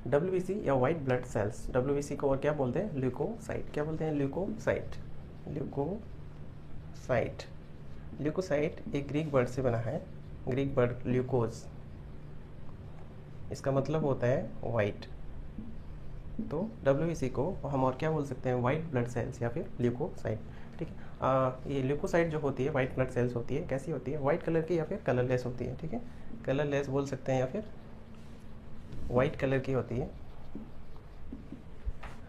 WBC या white blood cells, WBC को और क्या बोलते हैं, ल्यूकोसाइट। क्या बोलते हैं, ल्यूकोसाइट। ल्यूकोसाइट, ल्यूकोसाइट एक ग्रीक वर्ड से बना है, ग्रीक वर्ड ल्यूकोज, इसका मतलब होता है वाइट। तो डब्ल्यूबीसी को हम और क्या बोल सकते हैं, वाइट ब्लड सेल्स या फिर ल्यूकोसाइट। ठीक है, ये ल्यूकोसाइट जो होती है, वाइट ब्लड सेल्स होती है, कैसी होती है, वाइट कलर की या फिर कलरलेस होती है। ठीक है, कलरलेस बोल सकते हैं या फिर वाइट कलर की होती है,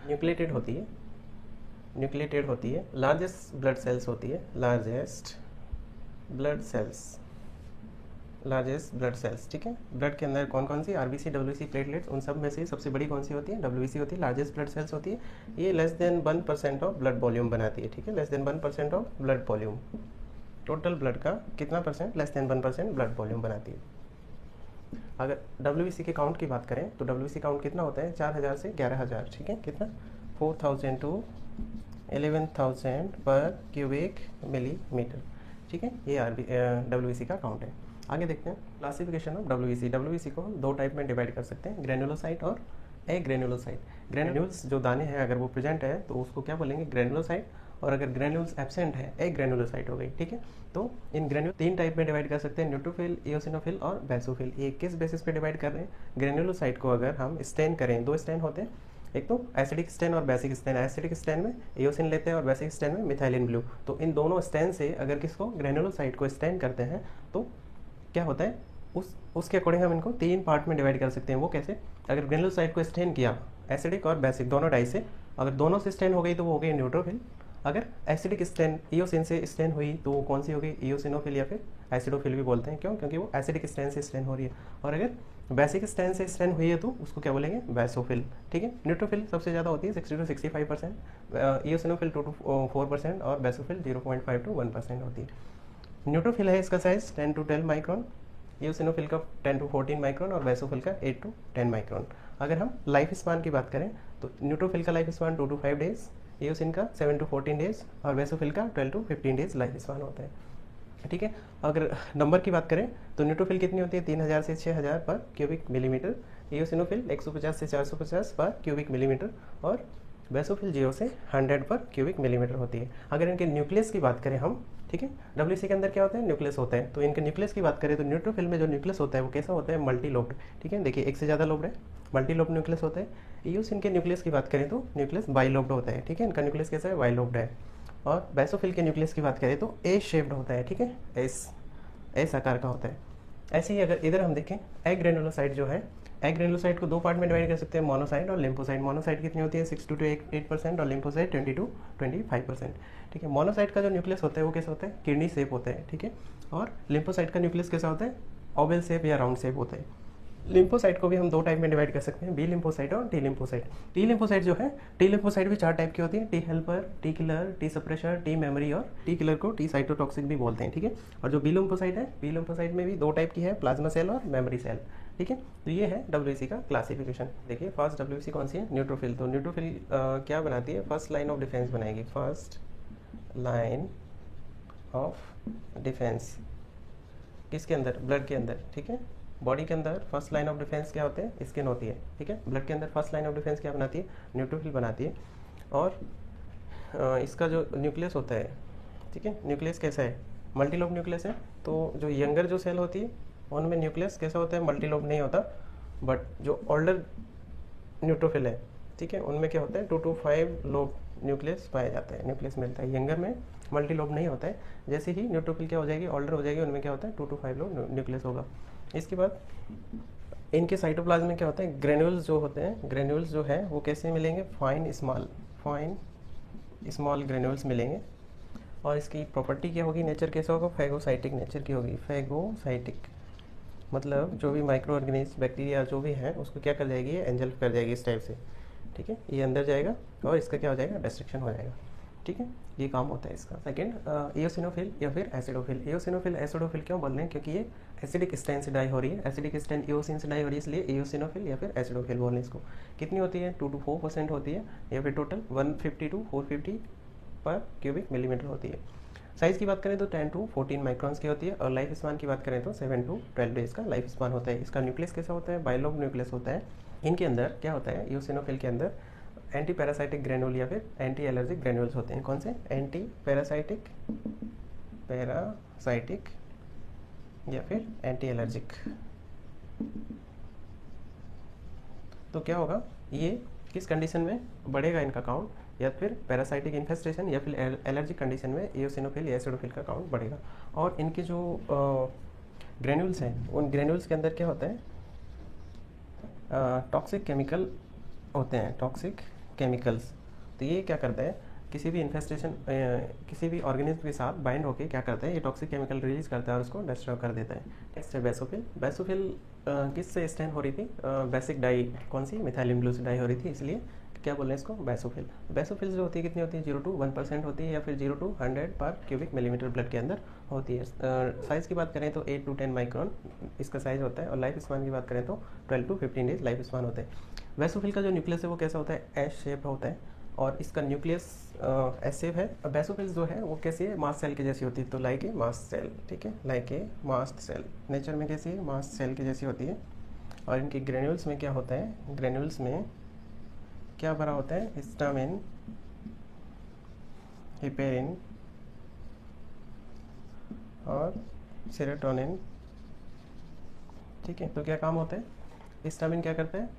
न्यूक्लिएटेड होती है, न्यूक्लिएटेड होती है, लार्जेस्ट ब्लड सेल्स होती है, largest blood cells, largest blood cells. ठीक है, ब्लड के अंदर कौन कौन सी, आरबीसी, डब्ल्यूसी, प्लेटलेट्स, उन सब में से सबसे बड़ी कौन सी होती है, डब्ल्यूबीसी होती है, लार्जेस्ट ब्लड सेल्स होती है। ये less than 1% of blood volume बनाती है। ठीक है, less than 1% of blood volume, total blood का कितना percent, less than 1% blood volume बनाती है। अगर डब्ल्यूबीसी के काउंट की बात करें तो डब्ल्यूबीसी काउंट कितना होता है, 4000 से 11000। ठीक है, कितना, 4000 टू 11000 पर क्यूबिक मिलीमीटर। ठीक है, ये डब्ल्यूबीसी का काउंट है। आगे देखते हैं क्लासिफिकेशन ऑफ डब्ल्यूबीसी। डब्ल्यूबीसी को हम दो टाइप में डिवाइड कर सकते हैं, ग्रेनुलोसाइट और एग्रेनुलोसाइट। ग्रेन्यूल्स जो दाने हैं अगर वो प्रेजेंट है तो उसको क्या बोलेंगे, ग्रेनुलोसाइट, और अगर ग्रेन्यूल्स एब्सेंट है, एग्रेनुलोसाइट हो गई। ठीक है, तो इन ग्रेन्यूल तीन टाइप में डिवाइड कर सकते हैं, न्यूट्रोफिल, इओसिनोफिल और बेसोफिल। ये किस बेसिस पे डिवाइड कर रहे हैं, ग्रेनुलोसाइट को अगर हम स्टेन करें, दो स्टेन होते हैं, एक तो एसिडिक स्टेन और बेसिक स्टेन। एसिडिक स्टेन में एओसिन लेते हैं और बेसिक स्टेन में मिथाइलिन ब्लू। तो इन दोनों स्टेन से अगर किसको, ग्रेनुलोसाइट को स्टेन करते हैं तो क्या होता है, उसके अकॉर्डिंग हम इनको तीन पार्ट में डिवाइड कर सकते हैं। वो कैसे, अगर ग्रेनुलोसाइट को स्टेन किया एसिडिक और बेसिक दोनों डाई से, अगर दोनों से स्टेन हो गई तो वो हो गई न्यूट्रोफिल। अगर एसिडिक स्टेन इओसिन से स्टेन हुई तो वो कौन सी हो गई, इओसिनोफिल या फिर एसिडोफिल भी बोलते हैं। क्यों, क्योंकि वो एसिडिक स्टेन से स्टेन हो रही है। और अगर बेसिक स्टेन से स्टेन हुई है तो उसको क्या बोलेंगे, बेसोफिल। ठीक है, न्यूट्रोफिल सबसे ज़्यादा होती है 60 to 65%, इओसिनोफिल 2 to 4% और बेसोफिल 0.5 to 1% होती है। न्यूट्रोफिल है इसका साइज 10 to 12 माइक्रोन, इओसिनोफिल का 10 to 14 माइक्रोन और बेसोफिल का 8 to 10 माइक्रोन। अगर हम लाइफ स्पान की बात करें तो न्यूट्रोफिल का life span 2 to 5 days, eosin का 7 to 14 डेज और बेसोफिल का 12 to 15 डेज लाइफ स्पान होता है। ठीक है, अगर नंबर की बात करें तो न्यूट्रोफिल कितनी होती है, 3000 से 6000 पर क्यूबिक मिलीमीटर, इओसिनोफिल 150 से 450 पर क्यूबिक मिलीमीटर और बेसोफिल 0 से 100 पर क्यूबिक मिलीमीटर होती है। अगर इनके न्यूक्लियस की बात करें हम, ठीक है, डब्ल्यूसी के अंदर क्या होता है, न्यूक्लियस होता है। तो इनके न्यूक्लियस की बात करें तो न्यूट्रोफिल में जो न्यूक्लियस होता है वो कैसा होता है, मल्टी लोब्ड। ठीक है, देखिए एक से ज़्यादा लोब्ड है, मल्टी लोब्ड न्यूक्लियस होता है। इओसिन के न्यूक्लियस की बात करें तो न्यूक्लियस बाई लोब्ड होता है। ठीक है, इनका न्यूक्लियस कैसा है, बाई लोब्ड है। और बेसोफिल के न्यूक्लियस की बात करें तो ए शेप्ड होता है। ठीक है, एस आकार का होता है। ऐसे ही अगर इधर हम देखें, एग्रेनुलोसाइट जो है, एग्रेनुलोसाइट को दो पार्ट में डिवाइड कर सकते हैं, मोनोसाइट और लिम्फोसाइट। मोनोसाइट कितनी होती है, 60 to 8% और लिम्फोसाइट 20 to 25%। ठीक है, मोनोसाइट का जो न्यूक्लियस होता है वो कैसा होता है, किडनी शेप होता है। ठीक है, और लिम्फोसाइट का न्यूक्लियस कैसा होता है, ओवल शेप या राउंड शेप होता है। लिम्फोसाइट को भी हम दो टाइप में डिवाइड कर सकते हैं, बी लिम्फोसाइट और टी लिम्फोसाइट। टी लिम्फोसाइट जो है, टी लिम्फोसाइट भी चार टाइप की होती है, T helper, T killer, T suppressor, T memory, और टी किलर को टी साइटोटॉक्सिक भी बोलते हैं। ठीक है, और जो बी लिम्फोसाइट है, बी लिम्फोसाइट में भी दो टाइप की है, प्लाज्मा सेल और मेमोरी सेल। ठीक है, तो ये है डब्ल्यूसी का क्लासिफिकेशन। देखिए फर्स्ट डब्ल्यूसी कौन सी है, न्यूट्रोफिल। तो न्यूट्रोफिल क्या बनाती है, फर्स्ट लाइन ऑफ डिफेंस बनाएगी, फर्स्ट लाइन ऑफ डिफेंस किसके अंदर, ब्लड के अंदर। ठीक है, बॉडी के अंदर फर्स्ट लाइन ऑफ डिफेंस क्या होते हैं, स्किन होती है। ठीक है, ब्लड के अंदर फर्स्ट लाइन ऑफ डिफेंस क्या बनाती है, न्यूट्रोफिल बनाती है। और इसका जो न्यूक्लियस होता है, ठीक है, न्यूक्लियस कैसा है, मल्टीलोब न्यूक्लियस है। तो जो यंगर जो सेल होती है उनमें न्यूक्लियस कैसा होता है, मल्टीलोब नहीं होता। बट जो ओल्डर न्यूट्रोफिल है, ठीक है, उनमें क्या होता है, 2 to 5 लोब न्यूक्लियस पाया जाता है, न्यूक्लियस मिलता है। यंगर में मल्टीलोब नहीं होता है। जैसे ही न्यूट्रोफिल क्या हो जाएगी, ओल्डर हो जाएगी, उनमें क्या होता है, 2 to 5 लोब न्यूक्लियस होगा। इसके बाद इनके साइटोप्लाज्म में क्या होता है, ग्रेन्यूल्स जो होते हैं, ग्रेन्यूल्स जो है वो कैसे मिलेंगे, फाइन स्मॉल ग्रेन्यूल्स मिलेंगे। और इसकी प्रॉपर्टी क्या होगी, नेचर कैसा होगा, फैगोसाइटिक नेचर की होगी। फैगोसाइटिक मतलब जो भी माइक्रो ऑर्गेनिज्म, बैक्टीरिया जो भी है उसको क्या कर जाएगी, ये एंजल्फ कर जाएगी इस टाइप से। ठीक है, ये अंदर जाएगा और इसका क्या हो जाएगा, डिस्ट्रक्शन हो जाएगा। ठीक है, ये काम होता है इसका। सेकंड इओसिनोफिल या फिर एसिडोफिल। इओसिनोफिल एसिडोफिल क्यों बोल रहे हैं, क्योंकि ये एसिडिक स्टेन से डाई हो रही है, एसिडिक स्टेन इओसिन से डाई हो रही है, इसलिए इओसिनोफिल या फिर एसिडोफिल बोल रहे हैं इसको। कितनी होती है, 2 to 4% होती है, या फिर टोटल 150 to 450 पर क्यूबिक मिलीमीटर होती है। साइज़ की बात करें तो 10 to 14 माइक्रॉन्स की होती है। और लाइफ स्पान की बात करें तो 7 to 12 डेज का लाइफ स्पान होता है। इसका न्यूक्लियस कैसा होता है, बाइलोब न्यूक्लियस होता है। इनके अंदर क्या होता है, यूसिनोफिल के अंदर एंटी पैरासाइटिक ग्रेनुल या फिर एंटी एलर्जिक ग्रेनुल्स होते हैं। कौन से? एंटी पैरासाइटिक या फिर एंटी एलर्जिक। तो क्या होगा, ये किस कंडीशन में बढ़ेगा इनका काउंट, या फिर पैरासाइटिक इन्फेस्टेशन या फिर एलर्जिक कंडीशन में एओसिनोफिल या एसिडोफिल का काउंट बढ़ेगा। और इनके जो ग्रेन्यूल्स हैं, उन ग्रेन्यूल्स के अंदर क्या होता है, टॉक्सिक केमिकल होते हैं, टॉक्सिक केमिकल्स। तो ये क्या करता है, किसी भी इन्फेस्टेशन किसी भी ऑर्गेनिज्म के साथ बाइंड होकर क्या करता है, ये टॉक्सिक केमिकल रिलीज करता है और उसको डिस्ट्रॉय कर देता है। नेक्स्ट है बेसोफिल। बेसोफिल किससे स्टैंड हो रही थी, बेसिक डाई, कौन सी, मिथाइलिन ग्लूसिड डाई हो रही थी, इसलिए क्या बोल रहे हैं इसको, बेसोफिल। बेसोफिल जो होती है कितनी होती है, 0 to 1% होती है या फिर 0 to 100 पर क्यूबिक मिलीमीटर ब्लड के अंदर होती है। साइज़ की बात करें तो 8 to 10 माइक्रोन इसका साइज़ होता है। और लाइफ स्पान की बात करें तो 12 to 15 डेज लाइफ स्पान होते हैं। बेसोफिल का जो न्यूक्लियस है वो कैसा होता है, एस शेप होता है और इसका न्यूक्लियस एस शेप है। बेसोफिल जो है वो कैसी है, मास्ट सेल की जैसी होती है, तो लाइक ए मास्ट सेल, ठीक है, like a mast cell, nature में कैसी है, मास्ट सेल की जैसी होती है। और इनकी ग्रेन्यूल्स में क्या होता है, ग्रेन्यूल्स में क्या भरा होता है, हिस्टामिन, हिपेरिन और सेरोटोनिन, ठीक है। तो क्या काम होता है, हिस्टामिन क्या करता है,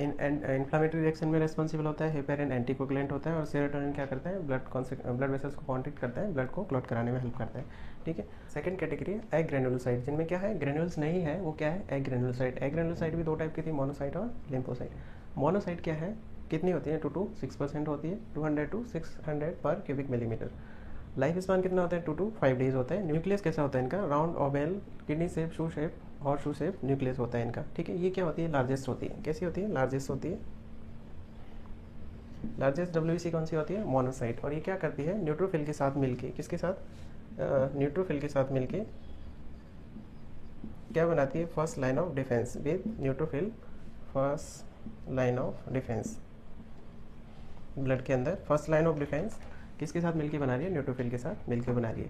इन्फ्लामेटरी रिएक्शन में रेस्पॉन्सिबल होता है, हिपेरिन एंटीकोगुलेंट होता है और सेरोटोनिन क्या करता है, ब्लड वेसल्स को कॉन्ट्रैक्ट करता है, ब्लड को क्लॉट कराने में हेल्प करता है, ठीक है। सेकंड कैटेगरी है एग्रेनुलोसाइट, जिनमें क्या है, ग्रेनुल्स नहीं है, वो क्या है, एग्रेनुलोसाइट। एग्रेनुलोसाइट भी दो टाइप की थी, मोनोसाइट और लिम्फोसाइट। मोनोसाइट क्या है, कितनी होती है, 2 to 6% होती है, 200 to 600 पर क्यूबिक मिलीमीटर। लाइफ स्पान कितना होता है, 2 to 5 डेज होता है। न्यूक्लियस कैसा होता है इनका, राउंड ओवेल किडनी शेप, शू शेप और शू शेप न्यूक्लियस होता है इनका, ठीक है। ये क्या होती है, लार्जेस्ट होती है। कैसी होती है, लार्जेस्ट होती है। लार्जेस्ट डब्ल्यूबीसी कौन सी होती है, मोनोसाइट। और ये क्या करती है, न्यूट्रोफिल के साथ मिलके, किसके साथ, न्यूट्रोफिल के साथ मिलके क्या बनाती है, first line of defence with neutrophil, first line of defence blood के अंदर। फर्स्ट लाइन ऑफ डिफेंस किसके साथ मिलके बना रही है, न्यूट्रोफिल के साथ मिलके बना रही है।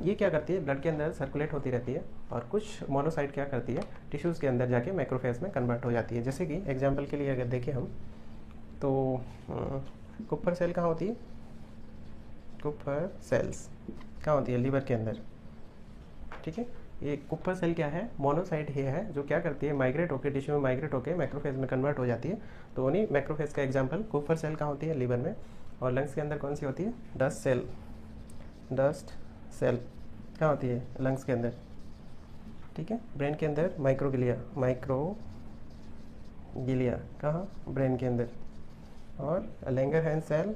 ये क्या करती है, ब्लड के अंदर सर्कुलेट होती रहती है और कुछ मोनोसाइट क्या करती है, टिश्यूज़ के अंदर जाके मैक्रोफेज में कन्वर्ट हो जाती है। जैसे कि एग्जांपल के लिए अगर देखें हम तो कुपर सेल कहाँ होती है, कुपर सेल्स कहाँ होती है, लीवर के अंदर, ठीक है। ये कुपर सेल क्या है, मोनोसाइट ही है, जो क्या करती है, माइग्रेट होकर टिश्यू में माइग्रेट होकर मैक्रोफेज में कन्वर्ट हो जाती है। तो उन्हीं मैक्रोफेज का एग्जांपल कुपर सेल कहाँ होती है, लीवर में। और लंग्स के अंदर कौन सी होती है, डस्ट सेल, डस्ट सेल कहाँ होती है, लंग्स के अंदर, ठीक है। ब्रेन के अंदर माइक्रोगिलिया, माइक्रोगिलिया कहाँ, ब्रेन के अंदर। और लैंगरहैंस सेल,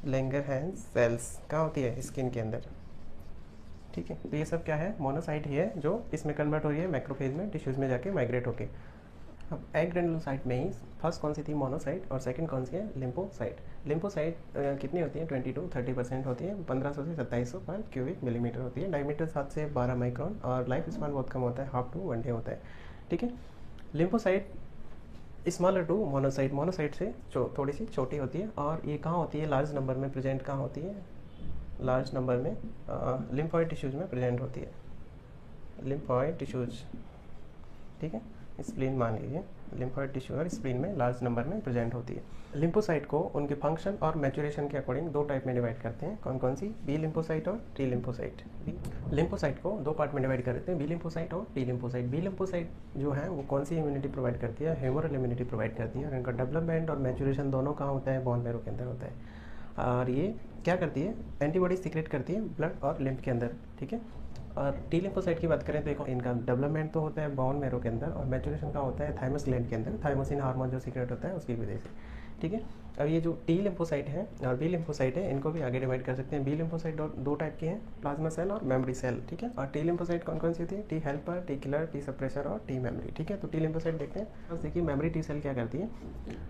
लैंगरहैंस सेल्स कहाँ होती है, स्किन के अंदर, ठीक है। तो ये सब क्या है, मोनोसाइट ही है, जो इसमें कन्वर्ट हो रही है मैक्रोफेज में, टिश्यूज़ में जाके माइग्रेट होके। अब एग्रेनुलोसाइट में ही फर्स्ट कौन सी थी, मोनोसाइट, और सेकंड कौन सी है, लिम्फोसाइट। लिम्फोसाइट कितनी होती है, 20 to 30% होती है, 1500 से 2700 पर क्यूबिक मिलीमीटर होती है। डायमीटर 7 से 12 माइक्रोन और लाइफ स्पान बहुत कम होता है, हाफ टू 1 डे होता है, ठीक है। Lymphocyte smaller to monocyte, monocyte से थोड़ी सी छोटी होती है और ये कहाँ होती है, लार्ज नंबर में प्रेजेंट कहाँ होती है, लार्ज नंबर में लिम्फॉइड टिश्यूज़ में प्रेजेंट होती है, लिम्फॉइड टिश्यूज़, ठीक है। स्प्लीन मान लीजिए, लिम्फॉइड टिश्यू और स्प्लीन में लार्ज नंबर में प्रेजेंट होती है। लिम्फोसाइट को उनके फंक्शन और मैच्योरेशन के अकॉर्डिंग दो टाइप में डिवाइड करते हैं। कौन कौन सी, बी लिम्फोसाइट और टी लिम्फोसाइट। लिम्फोसाइट को दो पार्ट में डिवाइड कर देते हैं, बी लिम्फोसाइट और टी लिम्फोसाइट। बी लिम्फोसाइट जो है वो कौन सी इम्यूनिटी प्रोवाइड करती है, ह्यूमरल इम्यूनिटी प्रोवाइड करती है। और इनका डेवलपमेंट और मैच्योरेशन दोनों कहाँ होता है, बोन मैरो के अंदर होता है। और ये क्या करती है, एंटीबॉडी सीक्रेट करती है ब्लड और लिम्फ के अंदर, ठीक है। और टी लिम्फोसाइट की बात करें तो देखो इनका डेवलपमेंट तो होता है बोन मैरो के अंदर और मैच्योरेशन का होता है थाइमस ग्लैंड के अंदर, थाइमोसिन हार्मोन जो सीक्रेट होता है उसकी वजह से, ठीक है। अब ये जो टी लिम्फोसाइट है और बी लिम्फोसाइट है, इनको भी आगे डिवाइड कर सकते हैं। बी लिम्फोसाइट दो टाइप की हैं, प्लाज्मा सेल और मेमोरी सेल, ठीक है। और टी लिम्फोसाइट कौन कौन सी होती है, T helper, T killer, T suppressor और टी मेमोरी, ठीक है। तो टी लिम्फोसाइट देखते हैं। बस देखिए मेमोरी टी सेल क्या करती है,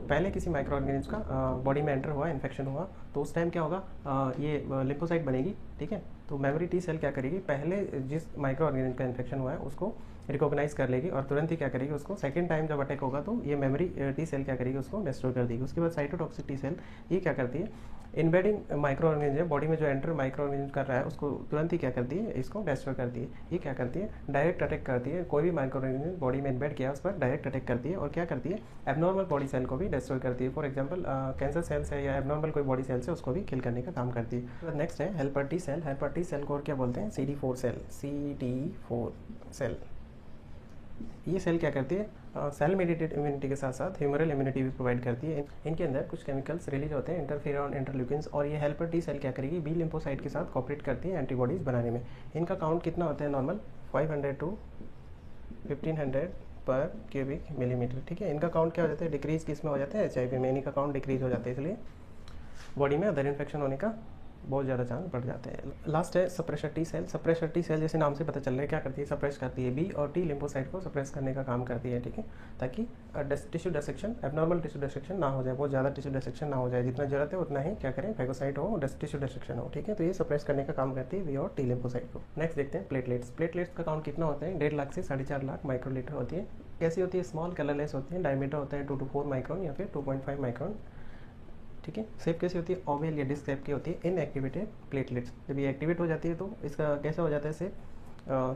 पहले किसी माइक्रो ऑर्गेनिज्म का बॉडी में एंटर हुआ, इन्फेक्शन हुआ, तो उस टाइम क्या होगा, ये लिम्फोसाइट बनेगी, ठीक है। तो मेमोरी टी सेल क्या करेगी, पहले जिस माइक्रो ऑर्गेनिज्म का इन्फेक्शन हुआ है उसको रिकॉग्नाइज कर लेगी और तुरंत ही क्या करेगी, उसको सेकंड टाइम जब अटैक होगा तो ये मेमोरी टी सेल क्या करेगी, उसको डिस्ट्रॉय कर देगी। उसके बाद साइटोटॉक्सिक टी सेल ये क्या करती है, इन्वेडिंग माइक्रो ऑर्गेनिज्म, बॉडी में जो एंटर माइक्रो ऑर्गेनिज्म कर रहा है उसको तुरंत ही क्या करती है, इसको डिस्ट्रॉय करती है। ये क्या करती है, डायरेक्ट अटैक करती है। कोई भी माइक्रो ऑर्गेनिज्म बॉडी में इन्वेड किया उस पर डायरेक्ट अटैक करती है और क्या करती है, एबनॉर्मल बॉडी सेल को भी डिस्ट्रॉय करती है। फॉर एग्जाम्पल कैंसर सेल्स है या एबनॉर्मल कोई बॉडी सेल्स है उसको भी किल करने का काम करती है। नेक्स्ट है helper T cell. Helper T cell को और क्या बोलते हैं, CD4 सेल। CD4 सेल, ये सेल क्या करती है, सेल मेडिएटेड इम्यूनिटी के साथ साथ ह्यूमरल इम्यूनिटी भी प्रोवाइड करती है। इनके अंदर कुछ केमिकल्स रिलीज होते हैं, इंटरफेरॉन, इंटरल्यूकिन्स, और ये हेल्पर टी सेल क्या करेगी, बी लिम्फोसाइट के साथ कॉपरेट करती है एंटीबॉडीज़ बनाने में। इनका काउंट कितना होता है नॉर्मल, 500 to 1500 पर क्यूबिक मिलीमीटर। ठीक है, इनका काउंट क्या हो जाता है, डिक्रीज किस में हो जाता है, HIV में। इनका काउंट डिक्रीज हो जाता है, इसलिए बॉडी में अदर इन्फेक्शन होने का बहुत ज़्यादा चांस बढ़ जाते हैं। लास्ट है suppressor T cell. Suppressor T cell जैसे नाम से पता चल रहा है क्या करती है, सप्रेस करती है, बी और टी लिम्फोसाइट को सप्रेस करने का काम करती है। ठीक है, ताकि tissue dissection, abnormal tissue dissection ना हो जाए, बहुत ज़्यादा टिश्यू डिसेक्शन ना हो जाए, जितना जरूरत है उतना ही क्या करें, फैगोसाइट हो, टिश्यू डिसेक्शन हो। ठीक है, तो ये सप्रेस करने का काम करती है बी और टी लिम्फोसाइट को। नेक्स्ट देखते हैं प्लेटलेट्स। प्लेटलेट्स का काउंट कितना होता है, 1.5 लाख से 4.5 लाख माइक्रोलीटर होती है। कैसी होती है, स्मॉल कलरलेस होती है, डायमीटर होता है 2 to 4 माइक्रोन या फिर 2.5 माइक्रोन। ठीक है, शेप कैसी होती है, ओवल या डिस्क शेप की होती है। इनएक्टिवेटेड प्लेटलेट्स, जब ये एक्टिवेट हो जाती है तो इसका कैसा हो जाता है,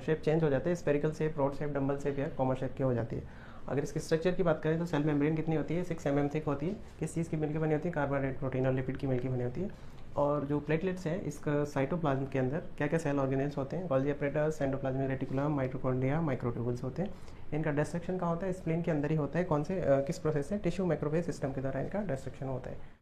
शेप चेंज हो जाता है, spherical shape, rod shape, dumbbell shape या कॉमर शेप की हो जाती है। अगर इसके स्ट्रक्चर की बात करें तो सेल मेम्ब्रेन कितनी होती है, 6 mm थिक होती है। किस चीज़ की मिलकर बनी होती है, कार्बोहाइड्रेट, प्रोटीन और लिपिड की मिलकर बनी होती है। और जो प्लेटलेट्स है, इसका साइटोप्लाज्म के अंदर क्या क्या सेल ऑर्गेनेल्स होते हैं, Golgi apparatus, endoplasmic reticulum, mitochondria, microtubules होते हैं। इनका डिस्ट्रक्शन कहाँ होता है, स्प्लीन के अंदर ही होता है। कौन से किस प्रोसेस से, टिश्यू मैक्रोफेज सिस्टम के द्वारा इनका डिस्ट्रक्शन होता है।